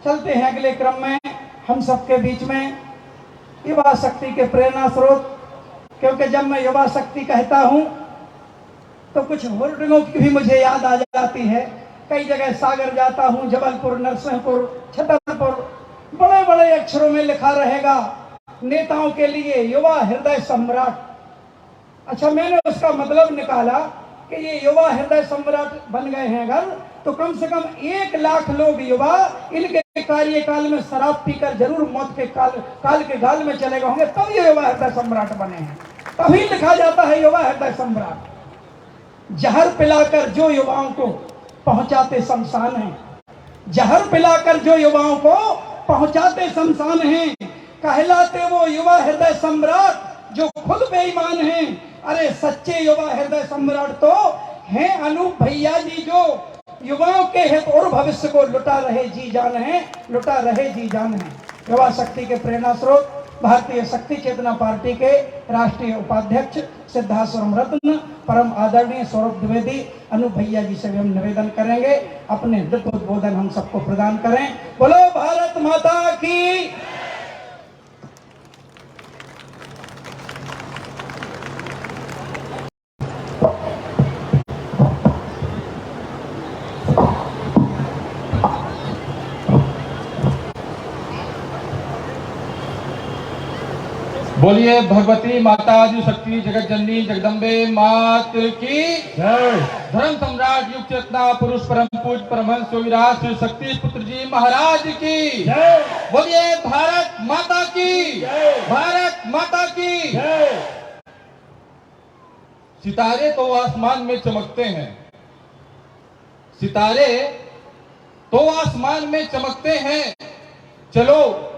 चलते हैं अगले क्रम में हम सबके बीच में युवा शक्ति के प्रेरणा स्रोत, क्योंकि जब मैं युवा शक्ति कहता हूं तो कुछ होर्डिंगों की भी मुझे याद आ जाती है। कई जगह सागर जाता हूं, जबलपुर, नरसिंहपुर, छतरपुर, बड़े बड़े अक्षरों में लिखा रहेगा नेताओं के लिए युवा हृदय सम्राट। अच्छा, मैंने उसका मतलब निकाला कि ये युवा हृदय सम्राट बन गए हैं अगर, तो कम से कम 1 लाख लोग युवा इनके कार्यकाल में शराब पीकर जरूर मौत के काल के गाल में चले गए होंगे, तब ये युवा हृदय सम्राट बने हैं। तभी लिखा जाता है युवा हृदय सम्राट। जहर पिलाकर जो युवाओं को पहुंचाते शमशान हैं, जहर पिलाकर जो युवाओं को पहुंचाते शमशान हैं, कहलाते वो युवा हृदय सम्राट जो खुद बेईमान हैं। अरे सच्चे युवा हृदय सम्राट तो हैं अनूप भैया जी, जो युवाओं के हित और भविष्य को लुटा रहे जी जान हैं, लुटा रहे जी जान हैं। युवा शक्ति के प्रेरणा स्रोत भारतीय शक्ति चेतना पार्टी के राष्ट्रीय उपाध्यक्ष सिद्धाश्वरम रत्न परम आदरणीय सौरभ द्विवेदी अनूप भैया जी से भी हम निवेदन करेंगे अपने दिव्य उद्बोधन हम सबको प्रदान करें। बोलो भारत माता की। बोलिए भगवती माता जी शक्ति जगत जननी जगदम्बे मात की जय। धर्म सम्राट युग चेतना पुरुष परम पूज परमहंस योगीराज श्री शक्ति पुत्र जी महाराज की जय। बोलिए भारत माता की जय, भारत माता की जय। सितारे तो आसमान में चमकते हैं, सितारे तो आसमान में चमकते हैं। चलो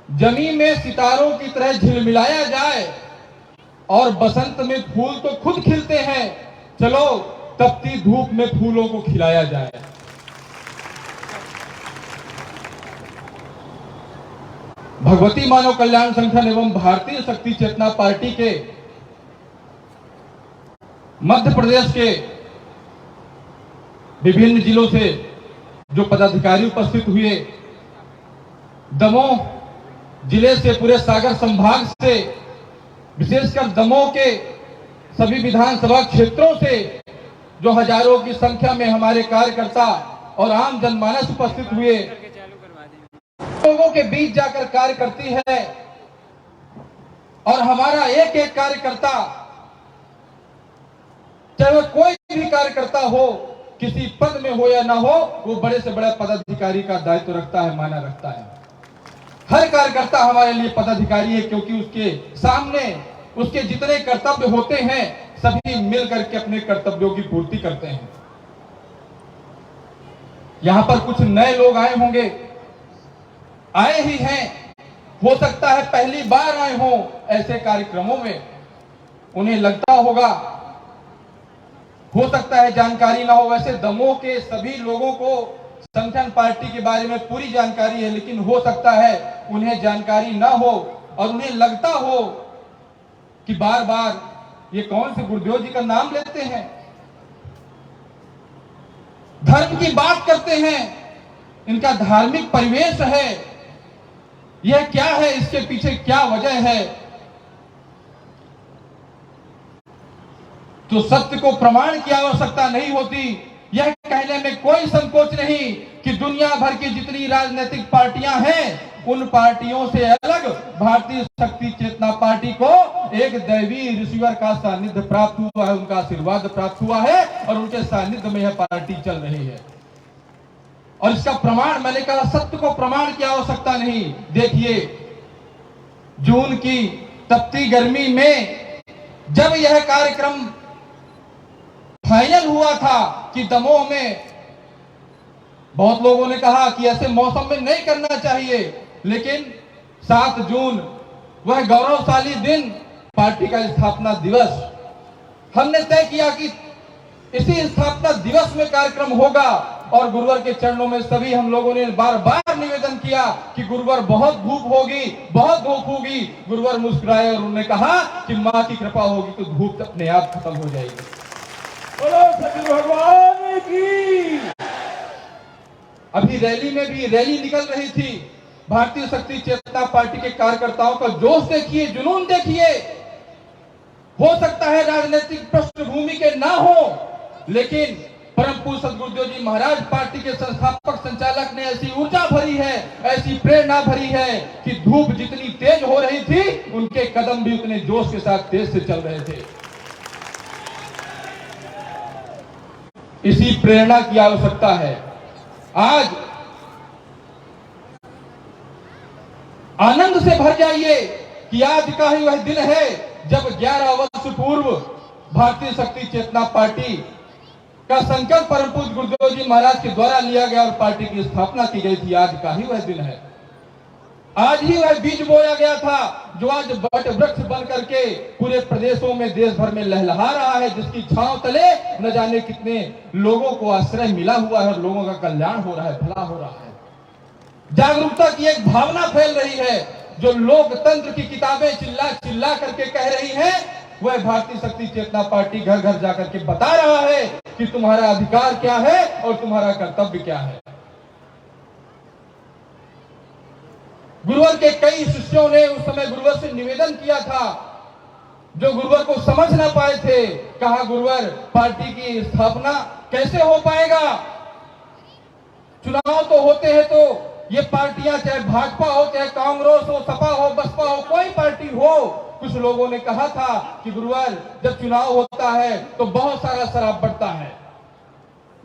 जमीन में सितारों की तरह झिलमिलाया जाए और बसंत में फूल तो खुद खिलते हैं, चलो तपती धूप में फूलों को खिलाया जाए। भगवती मानव कल्याण संगठन एवं भारतीय शक्ति चेतना पार्टी के मध्य प्रदेश के विभिन्न जिलों से जो पदाधिकारी उपस्थित हुए, दमोह जिले से, पूरे सागर संभाग से, विशेषकर दमोह के सभी विधानसभा क्षेत्रों से जो हजारों की संख्या में हमारे कार्यकर्ता और आम जनमानस उपस्थित हुए, लोगों के बीच जाकर कार्य करती है। और हमारा एक एक कार्यकर्ता, चाहे वह कोई भी कार्यकर्ता हो, किसी पद में हो या ना हो, वो बड़े से बड़ा पदाधिकारी का दायित्व रखता है, माना रखता है। हर कार्यकर्ता हमारे लिए पदाधिकारी है, क्योंकि उसके सामने उसके जितने कर्तव्य होते हैं सभी मिलकर के अपने कर्तव्यों की पूर्ति करते हैं। यहां पर कुछ नए लोग आए होंगे, आए ही हैं, हो सकता है पहली बार आए हों ऐसे कार्यक्रमों में, उन्हें लगता होगा, हो सकता है जानकारी ना हो। वैसे दमोह के सभी लोगों को संगठन पार्टी के बारे में पूरी जानकारी है, लेकिन हो सकता है उन्हें जानकारी ना हो और उन्हें लगता हो कि बार बार ये कौन से गुरुदेव जी का नाम लेते हैं, धर्म की बात करते हैं, इनका धार्मिक परिवेश है, यह क्या है, इसके पीछे क्या वजह है। तो सत्य को प्रमाण की आवश्यकता नहीं होती, यह कहने में कोई संकोच नहीं कि दुनिया भर की जितनी राजनीतिक पार्टियां हैं, उन पार्टियों से अलग भारतीय शक्ति चेतना पार्टी को एक दैवी ऋषिवर का सानिध्य प्राप्त हुआ है, उनका आशीर्वाद प्राप्त हुआ है और उनके सानिध्य में यह पार्टी चल रही है। और इसका प्रमाण, मैंने कहा सत्य को प्रमाण की आवश्यकता नहीं। देखिए, जून की तपती गर्मी में जब यह कार्यक्रम फाइनल हुआ था कि दमोह में, बहुत लोगों ने कहा कि ऐसे मौसम में नहीं करना चाहिए, लेकिन 7 जून वह गौरवशाली दिन, पार्टी का स्थापना दिवस, हमने तय किया कि इसी स्थापना दिवस में कार्यक्रम होगा। और गुरुवर के चरणों में सभी हम लोगों ने बार बार निवेदन किया कि गुरुवर बहुत धूप होगी, बहुत धूप होगी। गुरुवर मुस्कुराए और उन्होंने कहा कि मां की कृपा होगी तो धूप अपने आप खत्म हो जाएगी। बोलो सतगुरु भगवान की। अभी रैली में भी रैली निकल रही थी। भारतीय शक्ति चेतना पार्टी के कार्यकर्ताओं का जोश देखिए, जुनून देखिए। हो सकता है राजनीतिक पृष्ठभूमि के ना हो, लेकिन परम पूज्य सद्गुरुदेव जी महाराज पार्टी के संस्थापक संचालक ने ऐसी ऊर्जा भरी है, ऐसी प्रेरणा भरी है कि धूप जितनी तेज हो रही थी, उनके कदम भी उतने जोश के साथ तेज से चल रहे थे। इसी प्रेरणा की आवश्यकता है। आज आनंद से भर जाइए कि आज का ही वह दिन है जब 11 वर्ष पूर्व भारतीय शक्ति चेतना पार्टी का संकल्प परम पूज्य गुरुदेव जी महाराज के द्वारा लिया गया और पार्टी की स्थापना की गई थी। आज का ही वह दिन है। आज ही वह बीज बोया गया था जो आज बट वृक्ष बन करके पूरे प्रदेशों में, देश भर में लहलहा रहा है, जिसकी छांव तले न जाने कितने लोगों को आश्रय मिला हुआ है और लोगों का कल्याण हो रहा है, भला हो रहा है। जागरूकता की एक भावना फैल रही है। जो लोकतंत्र की किताबें चिल्ला चिल्ला करके कह रही हैं, वह भारतीय शक्ति चेतना पार्टी घर घर जाकर के बता रहा है कि तुम्हारा अधिकार क्या है और तुम्हारा कर्तव्य क्या है। गुरुवर के कई शिष्यों ने उस समय गुरुवर से निवेदन किया था, जो गुरुवर को समझ ना पाए थे। कहा, गुरुवर, पार्टी की स्थापना कैसे हो पाएगा? चुनाव तो होते हैं तो ये पार्टियां, चाहे भाजपा हो, चाहे कांग्रेस हो, सपा हो, बसपा हो, कोई पार्टी हो। कुछ लोगों ने कहा था कि गुरुवर, जब चुनाव होता है तो बहुत सारा शराब बढ़ता है।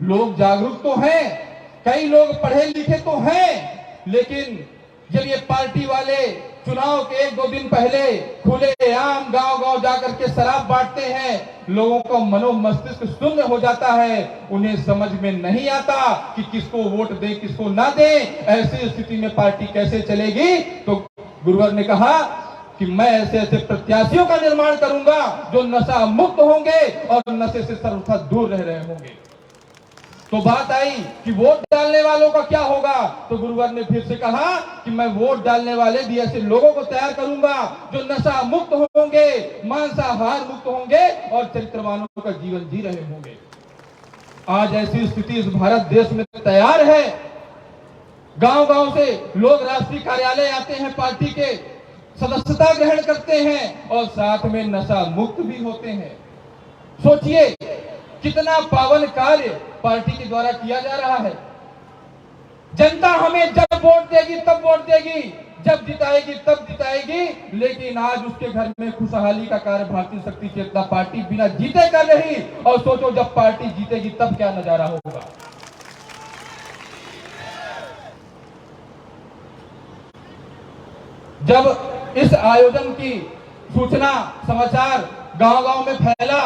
लोग जागरूक तो हैं, कई लोग पढ़े लिखे तो हैं, लेकिन जब ये पार्टी वाले चुनाव के 1-2 दिन पहले खुले आम गांव-गांव जाकर के शराब बांटते हैं, लोगों का मनोमस्तिष्क शून्य हो जाता है। उन्हें समझ में नहीं आता कि किसको वोट दें, किसको ना दें। ऐसी स्थिति में पार्टी कैसे चलेगी? तो गुरुवर ने कहा कि मैं ऐसे ऐसे प्रत्याशियों का निर्माण करूंगा जो नशा मुक्त होंगे और नशे से सर्वथा दूर रह रहे होंगे। तो बात आई कि वोट डालने वालों का क्या होगा? तो गुरुवर ने फिर से कहा कि मैं वोट डालने वाले भी ऐसे लोगों को तैयार करूंगा जो नशा मुक्त होंगे, मांसाहार मुक्त होंगे और चरित्रवानों का जीवन जी रहे होंगे। आज ऐसी स्थिति इस भारत देश में तैयार है। गांव-गांव से लोग राष्ट्रीय कार्यालय आते हैं, पार्टी के सदस्यता ग्रहण करते हैं और साथ में नशा मुक्त भी होते हैं। सोचिए कितना पावन कार्य पार्टी के द्वारा किया जा रहा है। जनता हमें जब वोट देगी तब वोट देगी, जब जिताएगी तब जिताएगी, लेकिन आज उसके घर में खुशहाली का कार्य भारतीय शक्ति चेतना पार्टी बिना जीते कर रही। और सोचो जब पार्टी जीतेगी तब क्या नजारा होगा। जब इस आयोजन की सूचना, समाचार गांव-गांव में फैला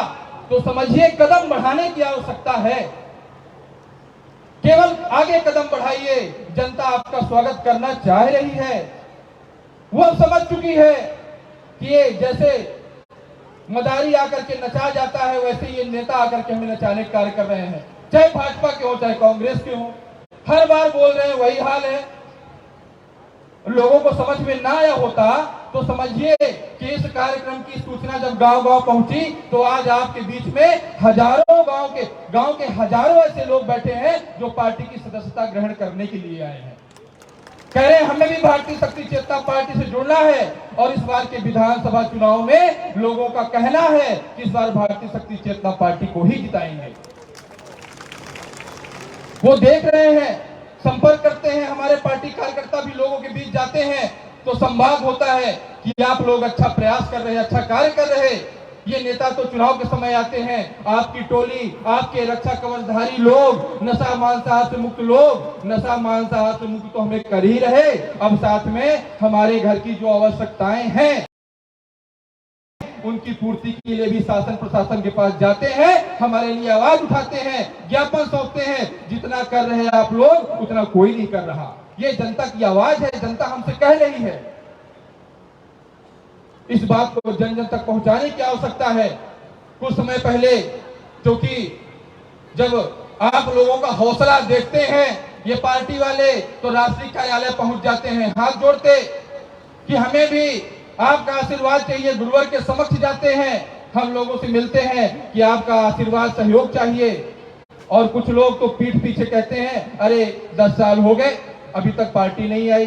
तो समझिए कदम बढ़ाने की आवश्यकता है। केवल आगे कदम बढ़ाइए, जनता आपका स्वागत करना चाह रही है। वह समझ चुकी है कि ये जैसे मदारी आकर के नचा जाता है, वैसे ये नेता आकर के हमें नचाने का कार्य कर रहे हैं। चाहे भाजपा के हो, चाहे कांग्रेस के हो, हर बार बोल रहे हैं, वही हाल है। लोगों को समझ में ना आया होता तो समझिए कि इस कार्यक्रम की सूचना जब गांव-गांव पहुंची तो आज आपके बीच में हजारों गांव के हजारों ऐसे लोग बैठे हैं जो पार्टी की सदस्यता ग्रहण करने के लिए आए हैं। कह रहे हैं हमें भी भारतीय शक्ति चेतना पार्टी से जुड़ना है और इस बार के विधानसभा चुनाव में लोगों का कहना है कि इस बार भारतीय शक्ति चेतना पार्टी को ही जिताएंगे। वो देख रहे हैं, संपर्क करते हैं, हमारे पार्टी कार्यकर्ता भी लोगों के बीच जाते हैं तो संवाद होता है कि आप लोग अच्छा प्रयास कर रहे हैं, अच्छा कार्य कर रहे हैं। ये नेता तो चुनाव के समय आते हैं, आपकी टोली, आपके रक्षा कवचधारी लोग, नशा मांसाहार से मुक्त लोग, नशा मांसाहार से मुक्त तो हमें कर ही रहे, अब साथ में हमारे घर की जो आवश्यकताएं हैं उनकी पूर्ति के लिए भी शासन प्रशासन के पास जाते हैं, हमारे लिए आवाज उठाते हैं, ज्ञापन सौंपते हैं। जितना कर रहे हैं आप लोग उतना कोई नहीं कर रहा। ये जनता की आवाज है, जनता हमसे कह रही है। इस बात को जन जन तक पहुंचाने की आवश्यकता है। कुछ समय पहले, क्योंकि जब आप लोगों का हौसला देखते हैं ये पार्टी वाले, तो राष्ट्रीय कार्यालय पहुंच जाते हैं हाथ जोड़ते कि हमें भी आपका आशीर्वाद चाहिए। गुरुवर के समक्ष जाते हैं, हम लोगों से मिलते हैं कि आपका आशीर्वाद सहयोग चाहिए। और कुछ लोग तो पीठ पीछे कहते हैं अरे 10 साल हो गए अभी तक पार्टी नहीं आई।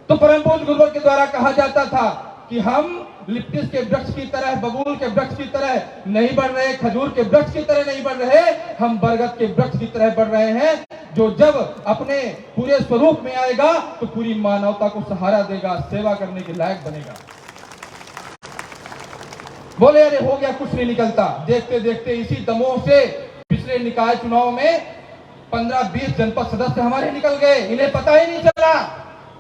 तो परम पूज्य गुरुवर के द्वारा कहा जाता था कि हम लिप्टिस के वृक्ष की तरह, बबूल के वृक्ष की तरह नहीं बढ़ रहे, खजूर के वृक्ष की तरह नहीं बढ़ रहे, हम बरगद के वृक्ष की तरह बढ़ रहे हैं, जो जब अपने पूरे स्वरूप में आएगा तो पूरी मानवता को सहारा देगा, सेवा करने के लायक बनेगा। बोले अरे हो गया, कुछ नहीं निकलता। देखते देखते इसी दमोह से पिछले निकाय चुनाव में 15-20 जनपद सदस्य हमारे निकल गए, इन्हें पता ही नहीं चला।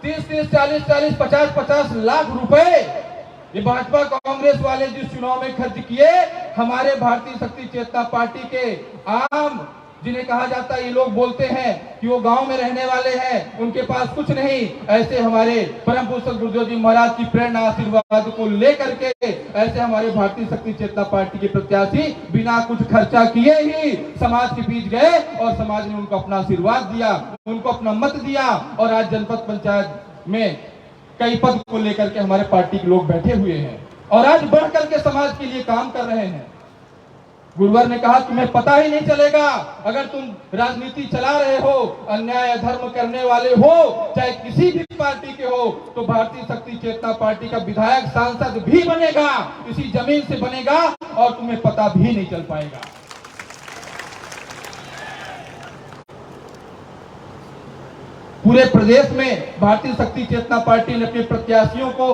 30-30, 40-40, 50-50 लाख रुपए ये भाजपा कांग्रेस वाले जिस चुनाव में खर्च किए, हमारे भारतीय शक्ति चेतना पार्टी के आम, जिन्हें कहा जाता है, ये लोग बोलते हैं कि वो गांव में रहने वाले हैं, उनके पास कुछ नहीं, ऐसे हमारे परम पूज्य गुरुदेव जी महाराज की प्रेरणा आशीर्वाद को लेकर के ऐसे हमारे भारतीय शक्ति चेतना पार्टी के प्रत्याशी बिना कुछ खर्चा किए ही समाज के बीच गए और समाज ने उनको अपना आशीर्वाद दिया, उनको अपना मत दिया और आज जनपद पंचायत में कई पद को लेकर के हमारे पार्टी के लोग बैठे हुए हैं और आज बढ़ करके समाज के लिए काम कर रहे हैं। गुरुवर ने कहा तुम्हें पता ही नहीं चलेगा, अगर तुम राजनीति चला रहे हो, अन्याय धर्म करने वाले हो, चाहे किसी भी पार्टी के हो, तो भारतीय शक्ति चेतना पार्टी का विधायक सांसद भी बनेगा, इसी जमीन से बनेगा और तुम्हें पता भी नहीं चल पाएगा। पूरे प्रदेश में भारतीय शक्ति चेतना पार्टी ने अपने प्रत्याशियों को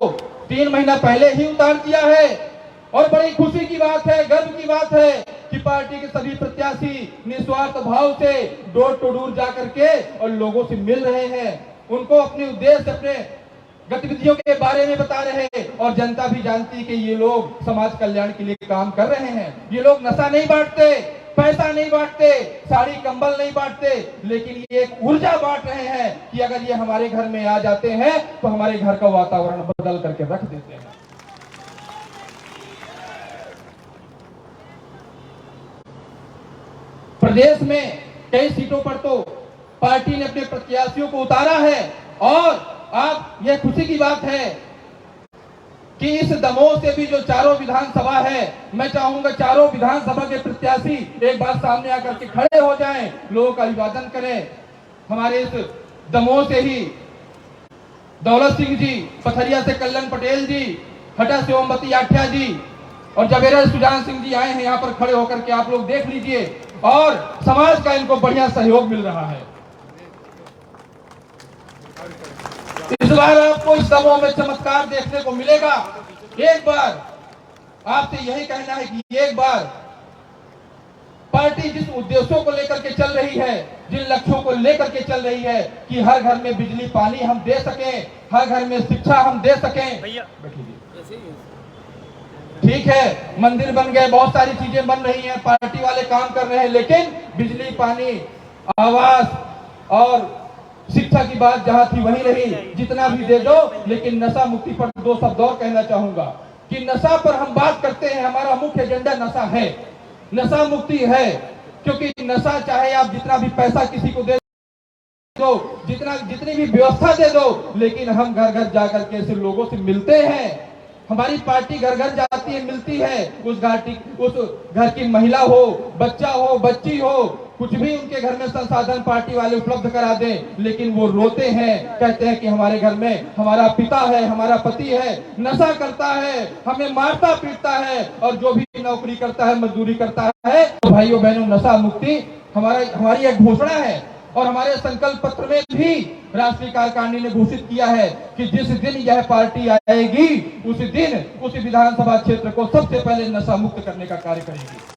3 महीना पहले ही उतार दिया है और बड़ी खुशी की बात है, गर्व की बात है कि पार्टी के सभी प्रत्याशी निस्वार्थ भाव से डोर टू डोर जाकर के और लोगों से मिल रहे हैं, उनको अपने उद्देश्य, अपने गतिविधियों के बारे में बता रहे हैं और जनता भी जानती है कि ये लोग समाज कल्याण के लिए काम कर रहे हैं। ये लोग नशा नहीं बांटते, पैसा नहीं बांटते, साड़ी कंबल नहीं बांटते, लेकिन ये एक ऊर्जा बांट रहे हैं कि अगर ये हमारे घर में आ जाते हैं तो हमारे घर का वातावरण बदल करके रख देते हैं। प्रदेश में कई सीटों पर तो पार्टी ने अपने प्रत्याशियों को उतारा है और अब यह खुशी की बात है कि इस दमोह से भी जो चारों विधानसभा है, मैं चाहूंगा चारों विधानसभा के प्रत्याशी एक बार सामने आकर के खड़े हो जाएं, लोगों का अभिवादन करें। हमारे इस दमोह से ही दौलत सिंह जी, पथरिया से कल्याण पटेल जी, हटा से ओमवती आठिया जी और जवेरा सुजान सिंह जी आए हैं यहाँ पर खड़े होकर के, आप लोग देख लीजिए और समाज का इनको बढ़िया सहयोग मिल रहा है। इस बार आपको इस दमोह में चमत्कार देखने को मिलेगा। एक बार आपसे यही कहना है कि एक बार पार्टी जिस उद्देश्यों को लेकर के चल रही है, जिन लक्ष्यों को लेकर के चल रही है कि हर घर में बिजली पानी हम दे सकें, हर घर में शिक्षा हम दे सकें। ठीक है, मंदिर बन गए, बहुत सारी चीजें बन रही हैं, पार्टी वाले काम कर रहे हैं, लेकिन बिजली पानी, आवास और शिक्षा की बात जहां थी वहीं रही। जितना भी दे दो, लेकिन नशा मुक्ति पर 2 शब्द और कहना चाहूंगा कि नशा पर हम बात करते हैं, हमारा मुख्य एजेंडा नशा है, नशा मुक्ति है। क्योंकि नशा चाहे आप जितना भी पैसा किसी को दे दो, जितनी भी व्यवस्था दे दो, लेकिन हम घर घर जाकर के ऐसे लोगों से मिलते हैं। हमारी पार्टी घर घर जाती है, मिलती है, उस घर की महिला हो, बच्चा हो, बच्ची हो, कुछ भी उनके घर में संसाधन पार्टी वाले उपलब्ध करा दें, लेकिन वो रोते हैं, कहते हैं कि हमारे घर में हमारा पिता है, हमारा पति है, नशा करता है, हमें मारता पीटता है और जो भी नौकरी करता है, मजदूरी करता है। तो भाइयों बहनों, नशा मुक्ति हमारी एक घोषणा है और हमारे संकल्प पत्र में भी राष्ट्रीय कार्यकारिणी ने घोषित किया है कि जिस दिन यह पार्टी आएगी उस दिन उस विधानसभा क्षेत्र को सबसे पहले नशा मुक्त करने का कार्य करेगी।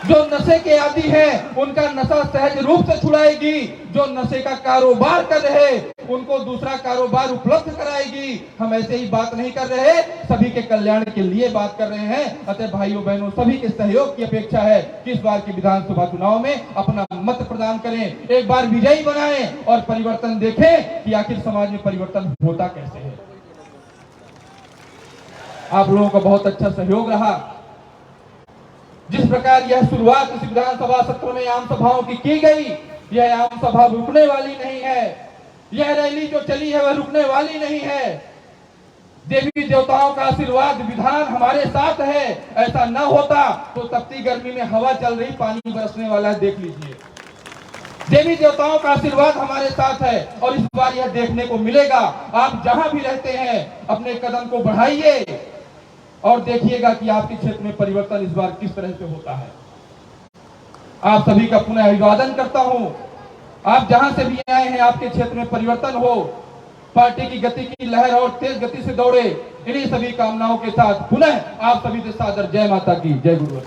जो नशे के आदी हैं उनका नशा सहज रूप से छुड़ाएगी, जो नशे का कारोबार कर रहे उनको दूसरा कारोबार उपलब्ध कराएगी। हम ऐसे ही बात नहीं कर रहे, सभी के कल्याण के लिए बात कर रहे हैं। अतः भाइयों बहनों, सभी के सहयोग की अपेक्षा है कि इस बार के विधानसभा चुनाव में अपना मत प्रदान करें, एक बार विजयी बनाएं और परिवर्तन देखें कि आखिर समाज में परिवर्तन होता कैसे है। आप लोगों का बहुत अच्छा सहयोग रहा। जिस प्रकार यह शुरुआत इस विधानसभा सत्र में आम सभाओं की गई, यह आम सभा रुकने वाली नहीं है। यह रैली जो चली है वह रुकने वाली नहीं है। देवी देवताओं का आशीर्वाद विधान हमारे साथ है। ऐसा न होता तो तपती गर्मी में हवा चल रही, पानी बरसने वाला है, देख लीजिए। देवी देवताओं का आशीर्वाद हमारे साथ है और इस बार यह देखने को मिलेगा। आप जहां भी रहते हैं अपने कदम को बढ़ाइए और देखिएगा कि आपके क्षेत्र में परिवर्तन इस बार किस तरह से होता है। आप सभी का पुनः अभिवादन करता हूं। आप जहां से भी आए हैं, आपके क्षेत्र में परिवर्तन हो, पार्टी की गति की लहर और तेज गति से दौड़े, इन्हीं सभी कामनाओं के साथ पुनः आप सभी से सादर जय माता की, जय गुरुवर।